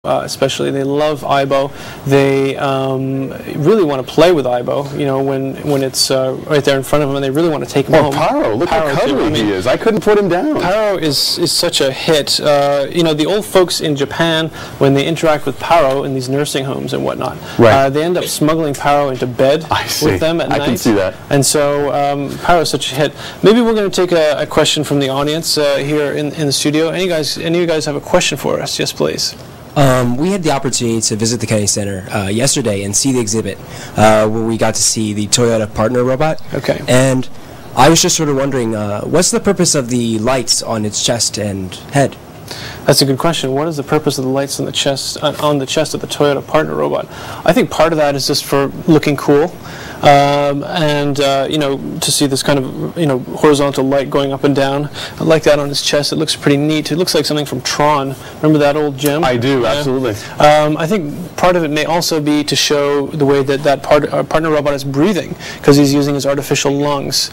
especially. They love Aibo. They really want to play with Aibo, you know, when it's right there in front of them, and they really want to take him home. Paro, look how cuddly he is. I couldn't put him down. Paro is such a hit. You know, the old folks in Japan, when they interact with Paro in these nursing homes and whatnot, they end up smuggling Paro into bed with them at night. I can see that. And so Paro is such a hit. Maybe we're going to take a question from the audience here in the studio. Any of you guys have a question for us? Yes, please. We had the opportunity to visit the Kennedy Center yesterday and see the exhibit where we got to see the Toyota Partner robot. Okay. And I was just sort of wondering, what's the purpose of the lights on its chest and head? That's a good question. What is the purpose of the lights on the chest of the Toyota Partner robot? I think part of that is just for looking cool, and you know, to see this kind of, you know, horizontal light going up and down like that on his chest. It looks pretty neat. It looks like something from Tron. Remember that old gem? I do, absolutely. I think part of it may also be to show the way that Partner robot is breathing, because he's using his artificial lungs.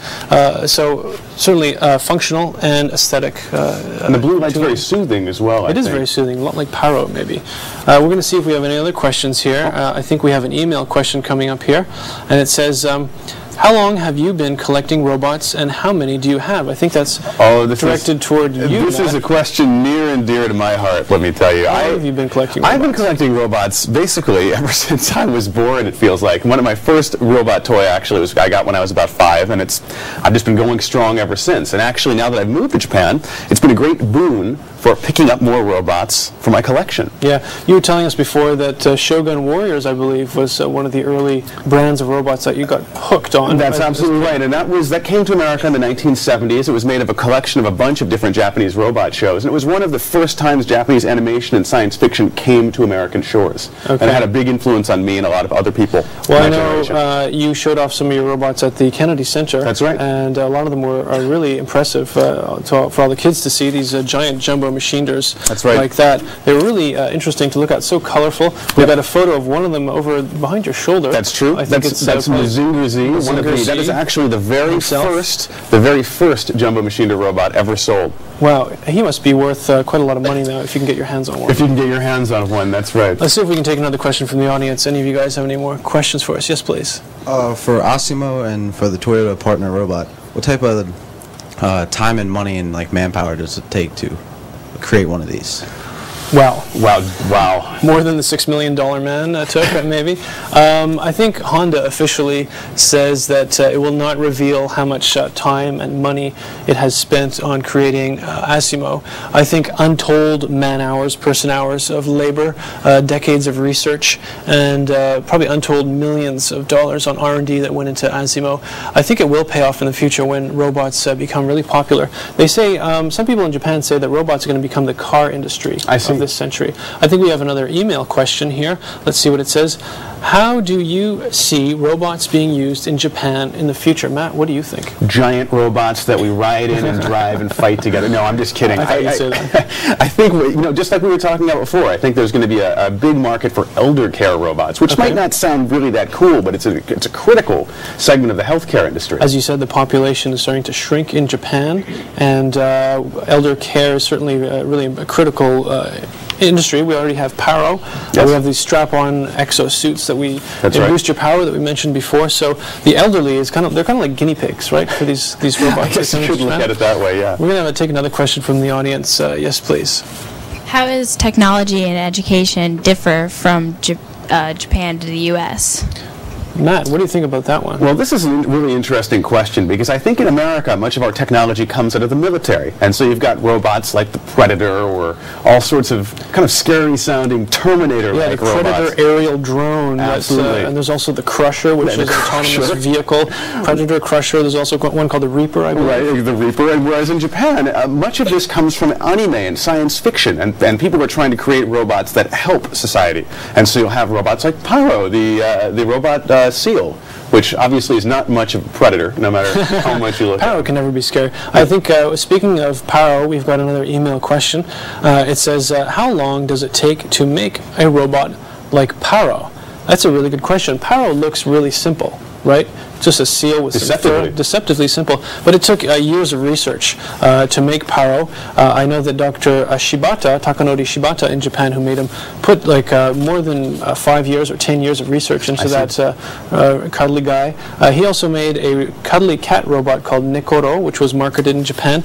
So certainly functional and aesthetic. And the blue light's very soothing as well. It is very soothing, a lot like Paro, maybe. We're going to see if we have any other questions here. I think we have an email question coming up here, and it says, how long have you been collecting robots, and how many do you have? I think that's directed toward you, This Matt. is a question near and dear to my heart, let me tell you. How long have you been collecting robots? I've been collecting robots basically ever since I was born, it feels like. One of my first robot toy actually I got when I was about 5, and I've just been going strong ever since. And actually, now that I've moved to Japan, it's been a great boon for picking up more robots for my collection. Yeah, you were telling us before that Shogun Warriors, I believe, was one of the early brands of robots that you got hooked on. That's absolutely right, and that came to America in the 1970s. It was made of a collection of a bunch of different Japanese robot shows, and it was one of the first times Japanese animation and science fiction came to American shores. Okay. And it had a big influence on me and a lot of other people. Well, I know you showed off some of your robots at the Kennedy Center. That's right. And a lot of them were really impressive for all the kids to see, these giant jumbo machiners. That's right. Like that. They were really interesting to look at, so colorful. We've got a photo of one of them over behind your shoulder. That's true. I think that's Mazinger Z. That is actually the very first jumbo machinery robot ever sold. Wow, he must be worth quite a lot of money now if you can get your hands on one. If you can get your hands on one, that's right. Let's see if we can take another question from the audience. Any of you guys have any more questions for us? Yes, please. For ASIMO and for the Toyota Partner robot, what type of time and money and manpower does it take to create one of these? Wow. Wow. More than the $6 million man took, maybe. I think Honda officially says that it will not reveal how much time and money it has spent on creating ASIMO. I think untold man-hours, person-hours of labor, decades of research, and probably untold millions of dollars on R&D that went into ASIMO. I think it will pay off in the future when robots become really popular. They say, some people in Japan say that robots are going to become the car industry of this century. I think we have another email question here. Let's see what it says. How do you see robots being used in Japan in the future? Matt, what do you think? Giant robots that we ride in and drive and fight together. No, I'm just kidding. I think, just like we were talking about before, I think there's going to be a big market for elder care robots, which might not sound really that cool, but it's a critical segment of the healthcare industry. As you said, the population is starting to shrink in Japan, and elder care is certainly really a critical industry. We already have Paro. We have these strap-on exosuits that we boost your power that we mentioned before. So the elderly is they're kind of like guinea pigs, right, for these robots. I guess you could look at it that way. Yeah. We're going to take another question from the audience. Yes, please. How does technology and education differ from Japan to the U.S.? Matt, what do you think about that one? Well, this is a really interesting question because I think in America much of our technology comes out of the military, and so you've got robots like the Predator or all sorts of kind of scary-sounding Terminator-like robots. Yeah, the Predator aerial drone. Absolutely. And there's also the Crusher, which is an autonomous vehicle. Predator, Crusher. There's also one called the Reaper, I believe. Right, the Reaper. And whereas in Japan, much of this comes from anime and science fiction, and people are trying to create robots that help society. And so you'll have robots like Pyro, the robot seal, which obviously is not much of a predator, no matter how much you look at it. Paro can never be scary. I think, speaking of Paro, we've got another email question. It says, how long does it take to make a robot like Paro? That's a really good question. Paro looks really simple. right? Just a seal with deceptively simple. But it took years of research to make Paro. I know that Dr. Takanori Shibata in Japan, who made him, put like more than 5 years or 10 years of research into that cuddly guy. He also made a cuddly cat robot called Nekoro, which was marketed in Japan.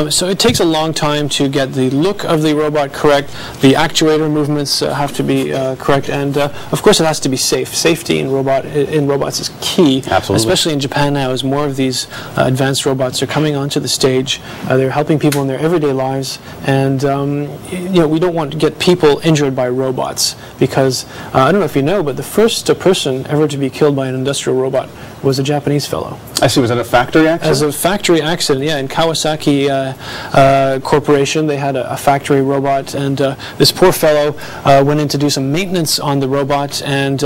So it takes a long time to get the look of the robot correct. The actuator movements have to be correct, and of course it has to be safe. Safety in robots is key. Absolutely. Especially in Japan now, as more of these advanced robots are coming onto the stage. They're helping people in their everyday lives, and we don't want to get people injured by robots, because I don't know if you know, but the first person ever to be killed by an industrial robot was a Japanese fellow. I see. Was that a factory accident? As a factory accident, yeah. In Kawasaki Corporation, they had a factory robot, and this poor fellow went in to do some maintenance on the robot, and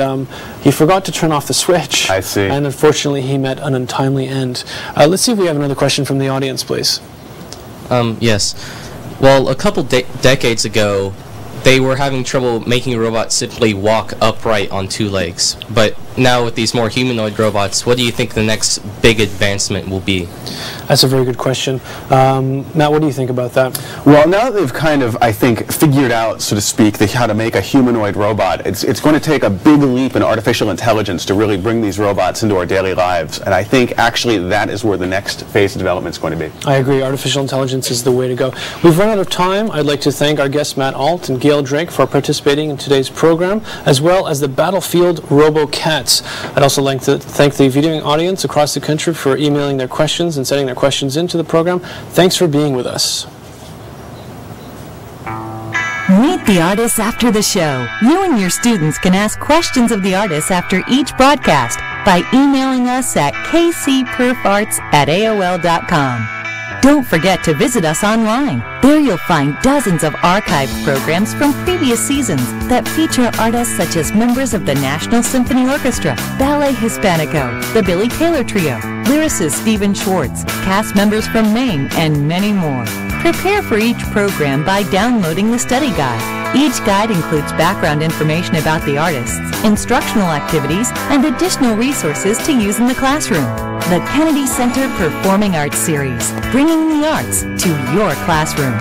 he forgot to turn off the switch. I see. And unfortunately, he met an untimely end. Let's see if we have another question from the audience, please. Yes. Well, a couple decades ago, they were having trouble making a robot simply walk upright on 2 legs. But now with these more humanoid robots, what do you think the next big advancement will be? That's a very good question. Matt, what do you think about that? Well, now that they've kind of, I think, figured out, so to speak, how to make a humanoid robot, it's going to take a big leap in artificial intelligence to really bring these robots into our daily lives. And I think actually that is where the next phase of development is going to be. I agree. Artificial intelligence is the way to go. We've run out of time. I'd like to thank our guests Matt Alt and Gail Drake for participating in today's program, as well as the Battlefield RoboCats. I'd also like to thank the viewing audience across the country for emailing their questions and sending their questions into the program. Thanks for being with us. Meet the artists after the show. You and your students can ask questions of the artists after each broadcast by emailing us at kcperfarts@aol.com. Don't forget to visit us online. There you'll find dozens of archived programs from previous seasons that feature artists such as members of the National Symphony Orchestra, Ballet Hispanico, the Billy Taylor Trio, lyricist Stephen Schwartz, cast members from Maine, and many more. Prepare for each program by downloading the study guide. Each guide includes background information about the artists, instructional activities, and additional resources to use in the classroom. The Kennedy Center Performing Arts Series, bringing the arts to your classroom.